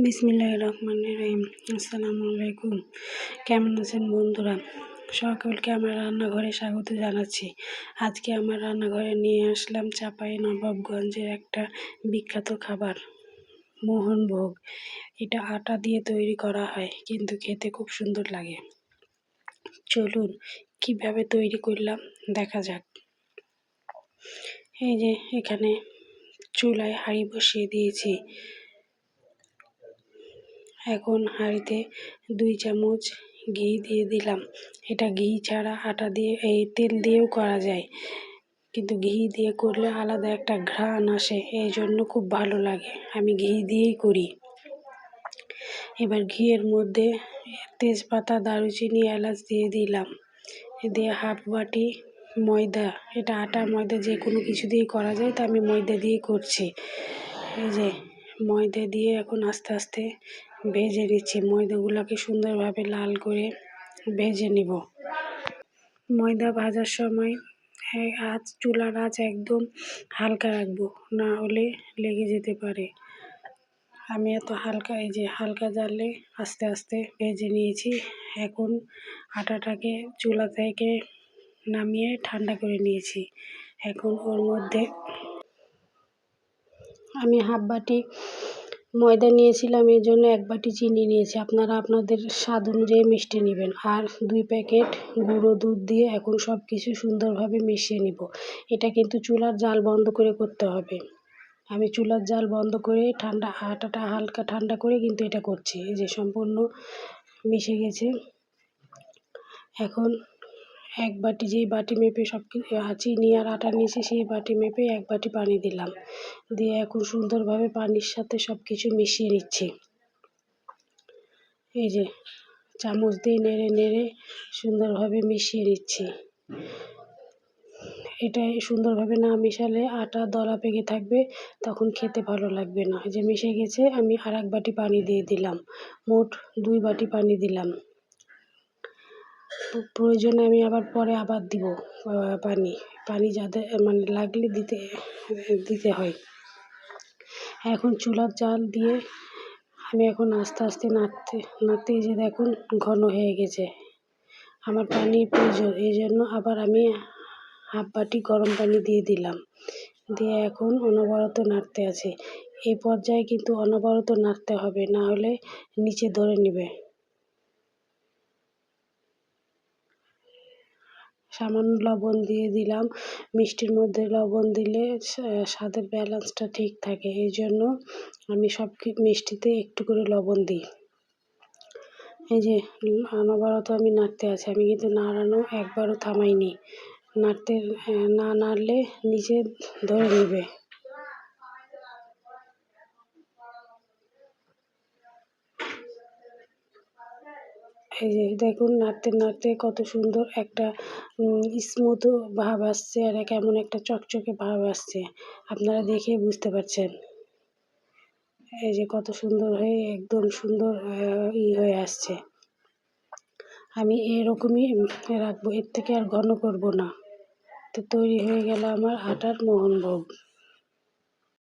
বিসমিল্লাহির রহমানির রহিম। আসসালামু আলাইকুম। কেমন আছেন বন্ধুরা? সকলকে আমার রান্নাঘরে স্বাগত জানাচ্ছি। আজকে আমার রান্নাঘরে নিয়ে আসলাম চাঁপাইনবাবগঞ্জের একটা বিখ্যাত খাবার, মোহনভোগ। এটা আটা দিয়ে তৈরি করা হয়, কিন্তু খেতে খুব সুন্দর লাগে। চলুন কিভাবে তৈরি করলাম দেখা যাক। এই যে এখানে চুলায় হাঁড়ি বসিয়ে দিয়েছি। এখন হাঁড়িতে 2 চামচ ঘি দিয়ে দিলাম। এটা ঘি ছাড়া আটা দিয়ে তেল দিয়েও করা যায়, কিন্তু ঘি দিয়ে করলে আলাদা একটা ঘ্রাণ আসে, এই জন্য খুব ভালো লাগে। আমি ঘি দিয়েই করি। এবার ঘিয়ের মধ্যে তেজপাতা, দারুচিনি, এলাচ দিয়ে দিলাম। দিয়ে হাফ বাটি ময়দা, এটা আটা ময়দা যে কোনো কিছু দিয়ে করা যায়, তো আমি ময়দা দিয়েই করছি। এই যে ময়দা দিয়ে এখন আস্তে আস্তে ভেজে নিচ্ছি। ময়দাগুলোকে সুন্দরভাবে লাল করে ভেজে নিব। ময়দা ভাজার সময় চুলার আঁচ একদম হালকা রাখবো, না হলে লেগে যেতে পারে। আমি এত হালকা, এই যে হালকা জ্বালে আস্তে আস্তে ভেজে নিয়েছি। এখন আটাটাকে চুলা থেকে নামিয়ে ঠান্ডা করে নিয়েছি। এখন ওর মধ্যে আমি হাফ বাটি ময়দা নিয়েছিলাম, এই জন্য 1 বাটি চিনি নিয়েছি। আপনারা আপনাদের স্বাদ অনুযায়ী মিষ্টি নেবেন। আর 2 প্যাকেট গুঁড়ো দুধ দিয়ে এখন সব কিছু সুন্দরভাবে মিশিয়ে নিব। এটা কিন্তু চুলার জাল বন্ধ করে করতে হবে। আমি চুলার জাল বন্ধ করে আটাটা হালকা ঠান্ডা করে কিন্তু এটা করছি। এই যে সম্পূর্ণ মিশে গেছে। এখন 1 বাটি, যেই বাটি মেপে সব চিনি আর আটা নিয়েছি, সেই বাটি মেপে 1 বাটি পানি দিলাম। দিয়ে এখন সুন্দরভাবে পানির সাথে সব কিছু মিশিয়ে নিচ্ছি। এই যে চামচ দিয়ে নেড়ে নেড়ে সুন্দরভাবে মিশিয়ে নিচ্ছি। এটা সুন্দরভাবে না মিশালে আটা দলা পেকে থাকবে, তখন খেতে ভালো লাগবে না। এই যে মিশে গেছে, আমি আর 1 বাটি পানি দিয়ে দিলাম। মোট 2 বাটি পানি দিলাম। প্রয়োজনে আমি পরে আবার দিব পানি যাতে লাগলে দিতে হয়। এখন চুলার জাল দিয়ে আমি এখন আস্তে আস্তে নাড়তে এই যে দেখুন ঘন হয়ে গেছে। আমার পানির প্রয়োজন, এই জন্য আবার আমি হাফ বাটি গরম পানি দিয়ে দিলাম। দিয়ে এখন অনবরত নাড়তে আছে। এই পর্যায়ে কিন্তু অনবরত নাড়তে হবে, না হলে নিচে ধরে নেবে। সামান্য লবণ দিয়ে দিলাম। মিষ্টির মধ্যে লবণ দিলে স্বাদের ব্যালেন্সটা ঠিক থাকে, এই জন্য আমি মিষ্টিতে একটু করে লবণ দিই। এই যে অনবরত আমি নাড়তে আছি। আমি কিন্তু নাড়ানো একবারও থামাইনি। না নাড়লে নিচে ধরে নেবে। এই যে দেখুন নাড়তে নাড়তে কত সুন্দর একটা স্মুথ ভাব আসছে, আর কেমন একটা চকচকে ভাব আসছে। আপনারা দেখেই বুঝতে পারছেন। এই যে কত সুন্দর হয়ে একদম সুন্দর হয়ে আসছে। আমি এরকমই রাখবো, এর থেকে আর ঘন করব না। তো তৈরি হয়ে গেল আমার আটার মোহনভোগ।